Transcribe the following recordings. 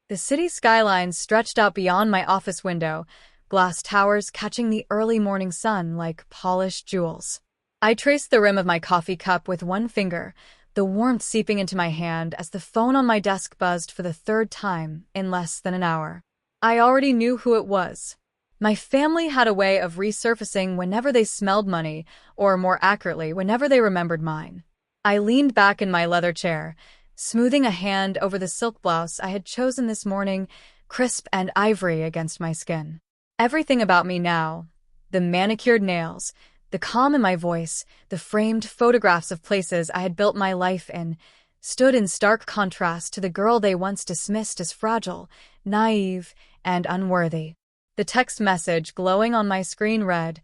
The city skyline stretched out beyond my office window, glass towers catching the early morning sun like polished jewels. I traced the rim of my coffee cup with one finger, the warmth seeping into my hand as the phone on my desk buzzed for the third time in less than an hour. I already knew who it was. My family had a way of resurfacing whenever they smelled money, or more accurately, whenever they remembered mine. I leaned back in my leather chair, smoothing a hand over the silk blouse I had chosen this morning, crisp and ivory against my skin. Everything about me now, the manicured nails, the calm in my voice, the framed photographs of places I had built my life in, stood in stark contrast to the girl they once dismissed as fragile, naive, and unworthy. The text message glowing on my screen read,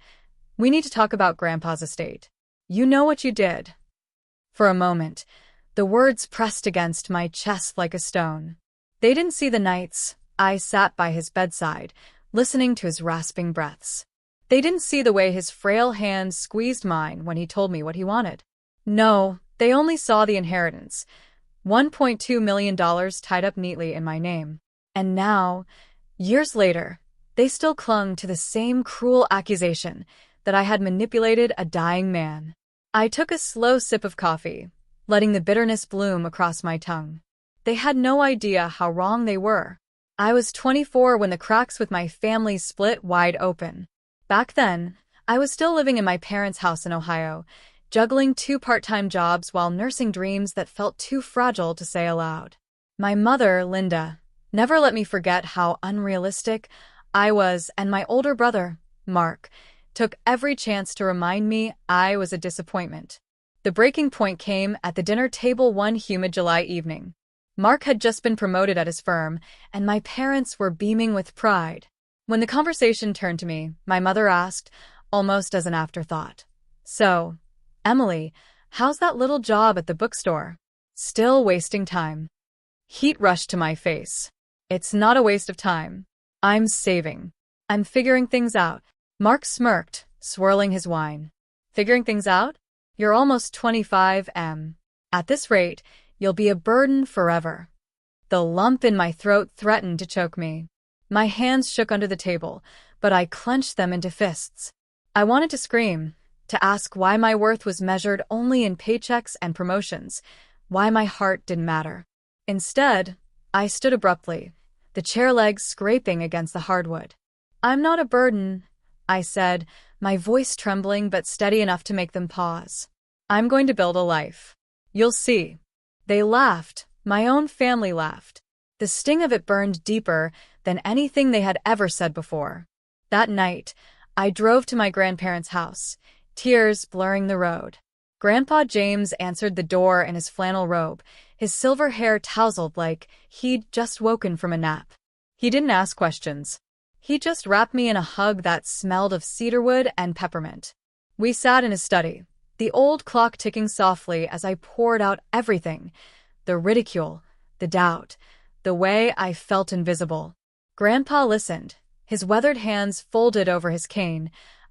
"We need to talk about Grandpa's estate. You know what you did." For a moment, the words pressed against my chest like a stone. They didn't see the nights I sat by his bedside, listening to his rasping breaths. They didn't see the way his frail hands squeezed mine when he told me what he wanted. No, they only saw the inheritance, $1.2 million tied up neatly in my name. And now, years later, they still clung to the same cruel accusation that I had manipulated a dying man. I took a slow sip of coffee, letting the bitterness bloom across my tongue. They had no idea how wrong they were. I was 24 when the cracks with my family split wide open. Back then, I was still living in my parents' house in Ohio, juggling 2 part-time jobs while nursing dreams that felt too fragile to say aloud. My mother, Linda, never let me forget how unrealistic I was, and my older brother, Mark, took every chance to remind me I was a disappointment. The breaking point came at the dinner table one humid July evening. Mark had just been promoted at his firm, and my parents were beaming with pride. When the conversation turned to me, my mother asked, almost as an afterthought, "So, Emily, how's that little job at the bookstore?" "Still wasting time." Heat rushed to my face. "It's not a waste of time. I'm saving. I'm figuring things out." Mark smirked, swirling his wine. "Figuring things out? You're almost 25, Em. At this rate, you'll be a burden forever." The lump in my throat threatened to choke me. My hands shook under the table, but I clenched them into fists. I wanted to scream, to ask why my worth was measured only in paychecks and promotions, why my heart didn't matter. Instead, I stood abruptly, the chair legs scraping against the hardwood. "I'm not a burden," I said, my voice trembling but steady enough to make them pause. "I'm going to build a life. You'll see." They laughed. My own family laughed. The sting of it burned deeper than anything they had ever said before. That night, I drove to my grandparents' house, tears blurring the road. Grandpa James answered the door in his flannel robe, his silver hair tousled like he'd just woken from a nap. He didn't ask questions. He just wrapped me in a hug that smelled of cedarwood and peppermint. We sat in his study, the old clock ticking softly as I poured out everything, the ridicule, the doubt, the way I felt invisible. Grandpa listened, his weathered hands folded over his cane,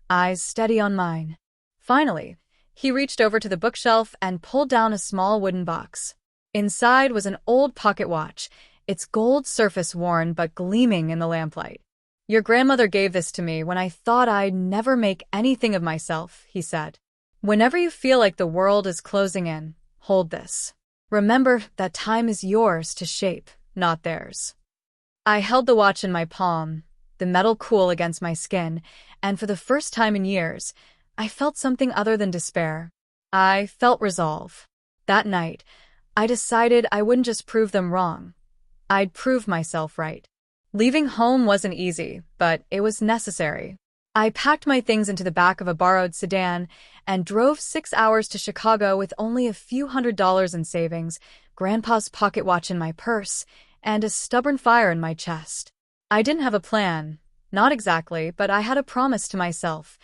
eyes steady on mine. Finally, he reached over to the bookshelf and pulled down a small wooden box. Inside was an old pocket watch, its gold surface worn but gleaming in the lamplight. "Your grandmother gave this to me when I thought I'd never make anything of myself," he said. "Whenever you feel like the world is closing in, hold this. Remember that time is yours to shape, not theirs." I held the watch in my palm, the metal cool against my skin, and for the first time in years, I felt something other than despair. I felt resolve. That night, I decided I wouldn't just prove them wrong. I'd prove myself right. Leaving home wasn't easy, but it was necessary. I packed my things into the back of a borrowed sedan and drove 6 hours to Chicago with only a few $100s in savings, Grandpa's pocket watch in my purse, and a stubborn fire in my chest. I didn't have a plan, not exactly, but I had a promise to myself.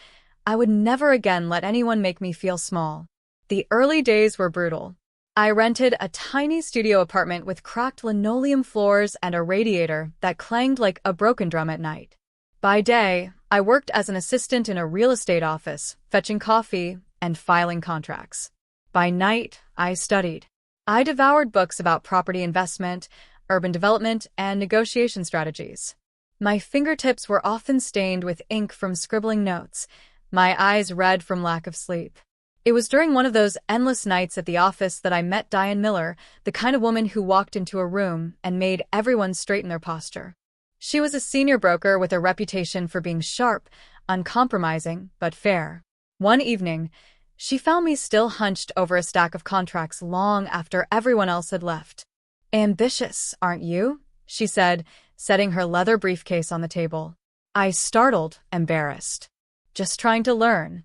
I would never again let anyone make me feel small. The early days were brutal. I rented a tiny studio apartment with cracked linoleum floors and a radiator that clanged like a broken drum at night. By day, I worked as an assistant in a real estate office, fetching coffee and filing contracts. By night, I studied. I devoured books about property investment, urban development, and negotiation strategies. My fingertips were often stained with ink from scribbling notes, my eyes red from lack of sleep. It was during one of those endless nights at the office that I met Diane Miller, the kind of woman who walked into a room and made everyone straighten their posture. She was a senior broker with a reputation for being sharp, uncompromising, but fair. One evening, she found me still hunched over a stack of contracts long after everyone else had left. "Ambitious, aren't you?" she said, setting her leather briefcase on the table. I startled, embarrassed. "Just trying to learn."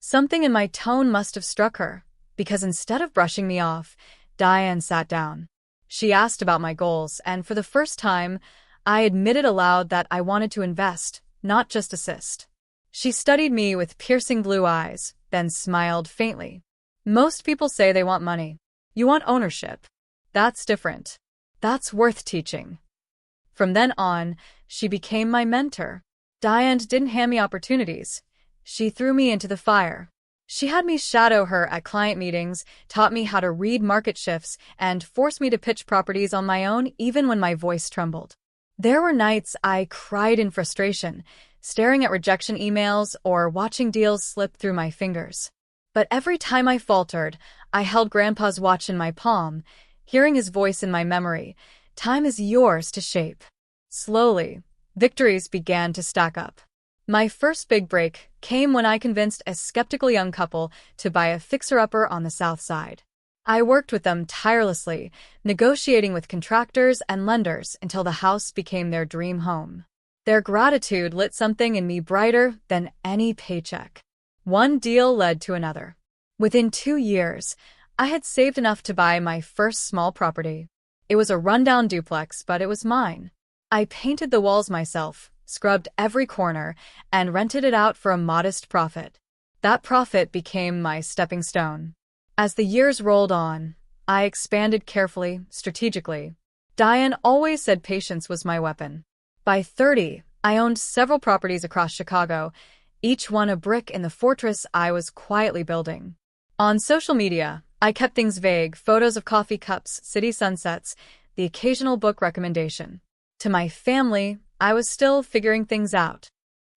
Something in my tone must have struck her, because instead of brushing me off, Diane sat down. She asked about my goals, and for the first time, I admitted aloud that I wanted to invest, not just assist. She studied me with piercing blue eyes, then smiled faintly. "Most people say they want money. You want ownership. That's different. That's worth teaching." From then on, she became my mentor. Diane didn't hand me opportunities. She threw me into the fire. She had me shadow her at client meetings, taught me how to read market shifts, and forced me to pitch properties on my own even when my voice trembled. There were nights I cried in frustration, staring at rejection emails or watching deals slip through my fingers. But every time I faltered, I held Grandpa's watch in my palm, hearing his voice in my memory. "Time is yours to shape." Slowly, victories began to stack up. My first big break came when I convinced a skeptical young couple to buy a fixer-upper on the South Side. I worked with them tirelessly, negotiating with contractors and lenders until the house became their dream home. Their gratitude lit something in me brighter than any paycheck. One deal led to another. Within 2 years, I had saved enough to buy my first small property. It was a rundown duplex, but it was mine. I painted the walls myself, scrubbed every corner, and rented it out for a modest profit. That profit became my stepping stone. As the years rolled on, I expanded carefully, strategically. Diane always said patience was my weapon. By 30, I owned several properties across Chicago, each one a brick in the fortress I was quietly building. On social media, I kept things vague: photos of coffee cups, city sunsets, the occasional book recommendation. To my family, I was still figuring things out.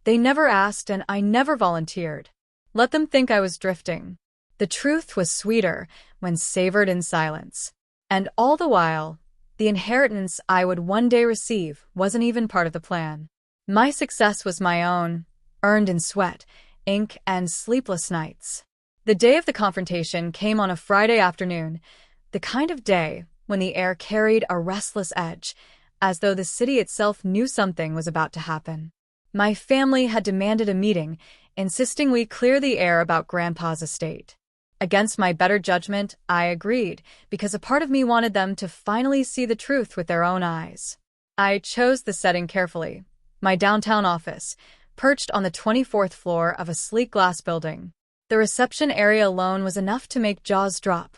They never asked, and I never volunteered. Let them think I was drifting. The truth was sweeter when savored in silence. And all the while, the inheritance I would one day receive wasn't even part of the plan. My success was my own, earned in sweat, ink, and sleepless nights. The day of the confrontation came on a Friday afternoon, the kind of day when the air carried a restless edge, as though the city itself knew something was about to happen. My family had demanded a meeting, insisting we clear the air about Grandpa's estate. Against my better judgment, I agreed, because a part of me wanted them to finally see the truth with their own eyes. I chose the setting carefully. My downtown office, perched on the 24th floor of a sleek glass building. The reception area alone was enough to make jaws drop.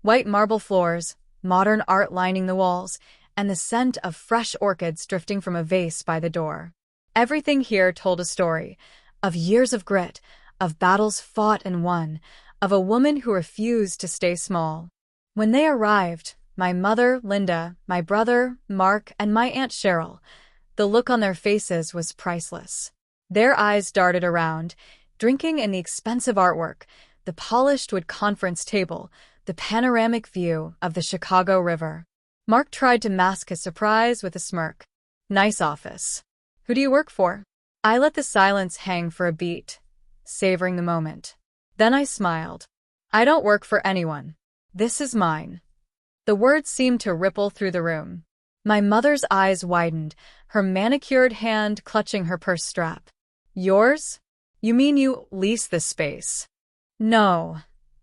White marble floors, modern art lining the walls, and the scent of fresh orchids drifting from a vase by the door. Everything here told a story, of years of grit, of battles fought and won, of a woman who refused to stay small. When they arrived, my mother, Linda, my brother, Mark, and my Aunt Cheryl, the look on their faces was priceless. Their eyes darted around, drinking in the expensive artwork, the polished wood conference table, the panoramic view of the Chicago River. Mark tried to mask his surprise with a smirk. "Nice office. Who do you work for?" I let the silence hang for a beat, savoring the moment. Then I smiled. "I don't work for anyone. This is mine." The words seemed to ripple through the room. My mother's eyes widened, her manicured hand clutching her purse strap. "Yours? You mean you lease this space?" "No,"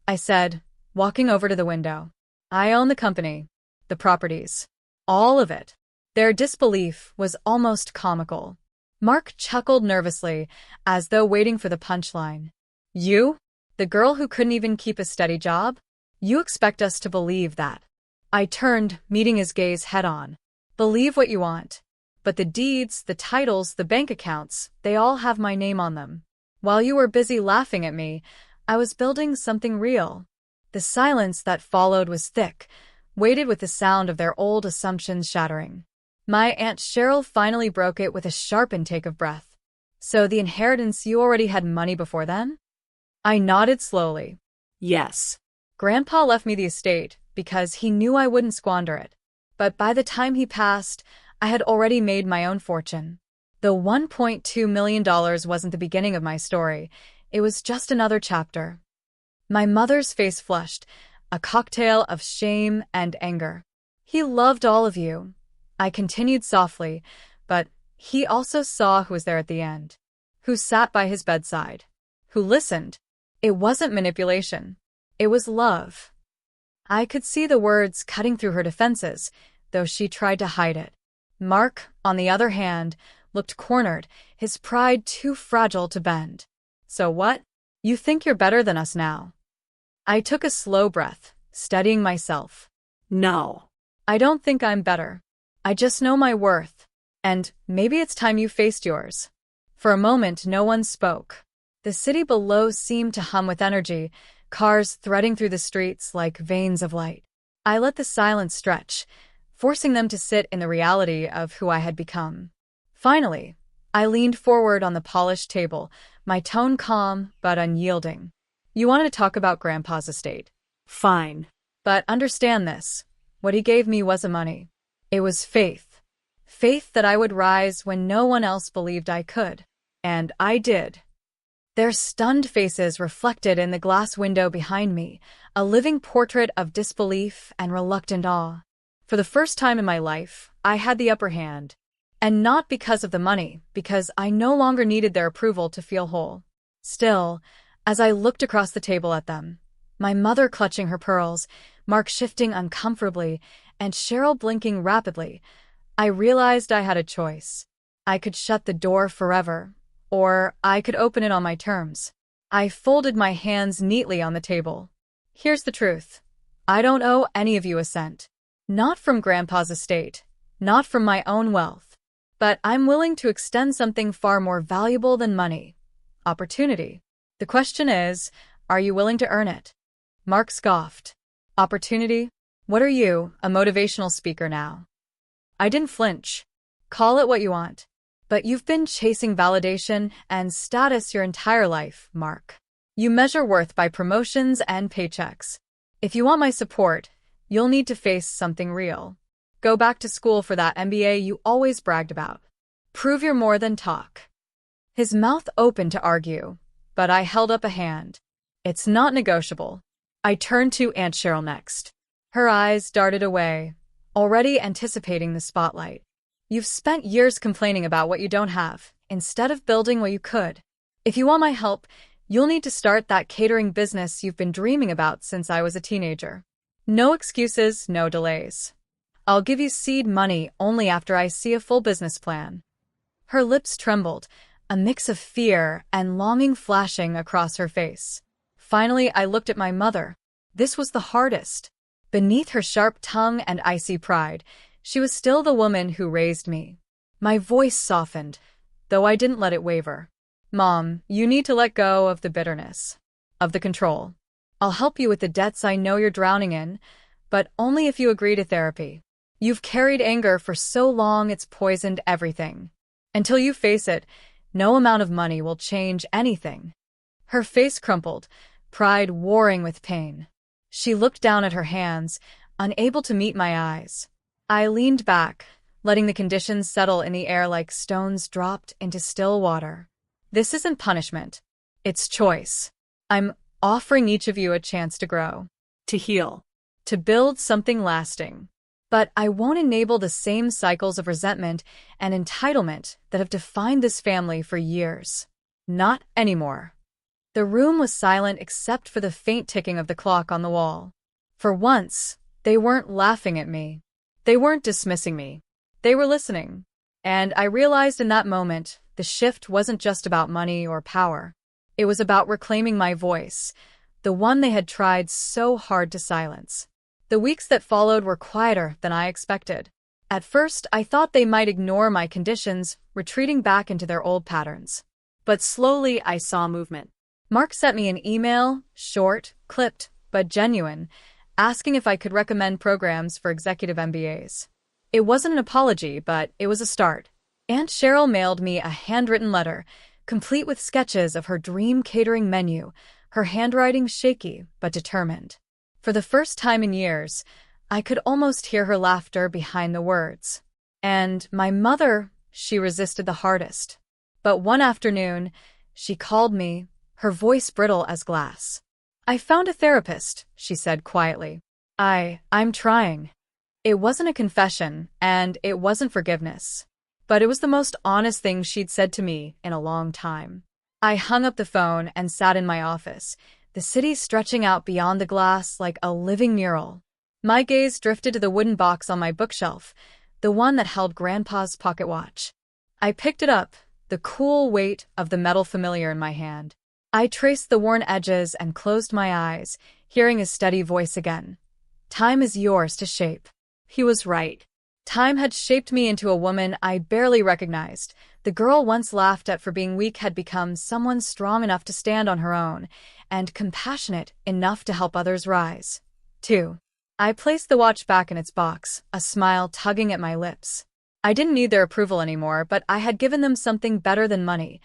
I said, walking over to the window. "I own the company. The properties. All of it." Their disbelief was almost comical. Mark chuckled nervously, as though waiting for the punchline. "You? The girl who couldn't even keep a steady job? You expect us to believe that?" I turned, meeting his gaze head-on. "Believe what you want. But the deeds, the titles, the bank accounts, they all have my name on them. While you were busy laughing at me, I was building something real." The silence that followed was thick, waited with the sound of their old assumptions shattering. My Aunt Cheryl finally broke it with a sharp intake of breath. So the inheritance, you already had money before then? I nodded slowly. Yes. Grandpa left me the estate because he knew I wouldn't squander it. But by the time he passed, I had already made my own fortune. The $1.2 million wasn't the beginning of my story. It was just another chapter. My mother's face flushed, a cocktail of shame and anger. He loved all of you, I continued softly, but he also saw who was there at the end, who sat by his bedside, who listened. It wasn't manipulation. It was love. I could see the words cutting through her defenses, though she tried to hide it. Mark, on the other hand, looked cornered, his pride too fragile to bend. So what? You think you're better than us now? I took a slow breath, steadying myself. No. I don't think I'm better. I just know my worth. And maybe it's time you faced yours. For a moment, no one spoke. The city below seemed to hum with energy, cars threading through the streets like veins of light. I let the silence stretch, forcing them to sit in the reality of who I had become. Finally, I leaned forward on the polished table, my tone calm but unyielding. You wanted to talk about Grandpa's estate. Fine. But understand this. What he gave me wasn't money. It was faith. Faith that I would rise when no one else believed I could. And I did. Their stunned faces reflected in the glass window behind me, a living portrait of disbelief and reluctant awe. For the first time in my life, I had the upper hand. And not because of the money, because I no longer needed their approval to feel whole. Still, as I looked across the table at them, my mother clutching her pearls, Mark shifting uncomfortably, and Cheryl blinking rapidly, I realized I had a choice. I could shut the door forever, or I could open it on my terms. I folded my hands neatly on the table. Here's the truth. I don't owe any of you a cent. Not from Grandpa's estate, not from my own wealth. But I'm willing to extend something far more valuable than money. Opportunity. The question is, are you willing to earn it? Mark scoffed. Opportunity? What are you, a motivational speaker now? I didn't flinch. Call it what you want. But you've been chasing validation and status your entire life, Mark. You measure worth by promotions and paychecks. If you want my support, you'll need to face something real. Go back to school for that MBA you always bragged about. Prove you're more than talk. His mouth opened to argue, but I held up a hand. It's not negotiable. I turned to Aunt Cheryl next. Her eyes darted away, already anticipating the spotlight. You've spent years complaining about what you don't have, instead of building what you could. If you want my help, you'll need to start that catering business you've been dreaming about since I was a teenager. No excuses, no delays. I'll give you seed money only after I see a full business plan. Her lips trembled, a mix of fear and longing flashing across her face. Finally, I looked at my mother. This was the hardest. Beneath her sharp tongue and icy pride, she was still the woman who raised me. My voice softened, though I didn't let it waver. Mom, you need to let go of the bitterness, of the control. I'll help you with the debts I know you're drowning in, but only if you agree to therapy. You've carried anger for so long it's poisoned everything. Until you face it, no amount of money will change anything. Her face crumpled, pride warring with pain. She looked down at her hands, unable to meet my eyes. I leaned back, letting the conditions settle in the air like stones dropped into still water. This isn't punishment. It's choice. I'm offering each of you a chance to grow, to heal, to build something lasting. But I won't enable the same cycles of resentment and entitlement that have defined this family for years. Not anymore. The room was silent except for the faint ticking of the clock on the wall. For once, they weren't laughing at me. They weren't dismissing me. They were listening. And I realized in that moment, the shift wasn't just about money or power. It was about reclaiming my voice, the one they had tried so hard to silence. The weeks that followed were quieter than I expected. At first, I thought they might ignore my conditions, retreating back into their old patterns. But slowly, I saw movement. Mark sent me an email, short, clipped, but genuine, asking if I could recommend programs for executive MBAs. It wasn't an apology, but it was a start. Aunt Cheryl mailed me a handwritten letter, complete with sketches of her dream catering menu, her handwriting shaky but determined. For the first time in years, I could almost hear her laughter behind the words. And my mother, she resisted the hardest. But one afternoon, she called me, her voice brittle as glass. "I found a therapist," she said quietly. I'm trying." It wasn't a confession, and it wasn't forgiveness. But it was the most honest thing she'd said to me in a long time. I hung up the phone and sat in my office, the city stretching out beyond the glass like a living mural. My gaze drifted to the wooden box on my bookshelf, the one that held Grandpa's pocket watch. I picked it up, the cool weight of the metal familiar in my hand. I traced the worn edges and closed my eyes, hearing his steady voice again. "Time is yours to shape." He was right. Time had shaped me into a woman I barely recognized. The girl once laughed at for being weak had become someone strong enough to stand on her own, and compassionate enough to help others rise. 2. I placed the watch back in its box, a smile tugging at my lips. I didn't need their approval anymore, but I had given them something better than money.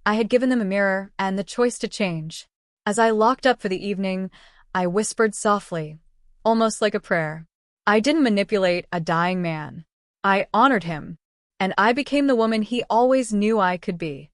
I had given them a mirror and the choice to change. As I locked up for the evening, I whispered softly, almost like a prayer. I didn't manipulate a dying man. I honored him, and I became the woman he always knew I could be.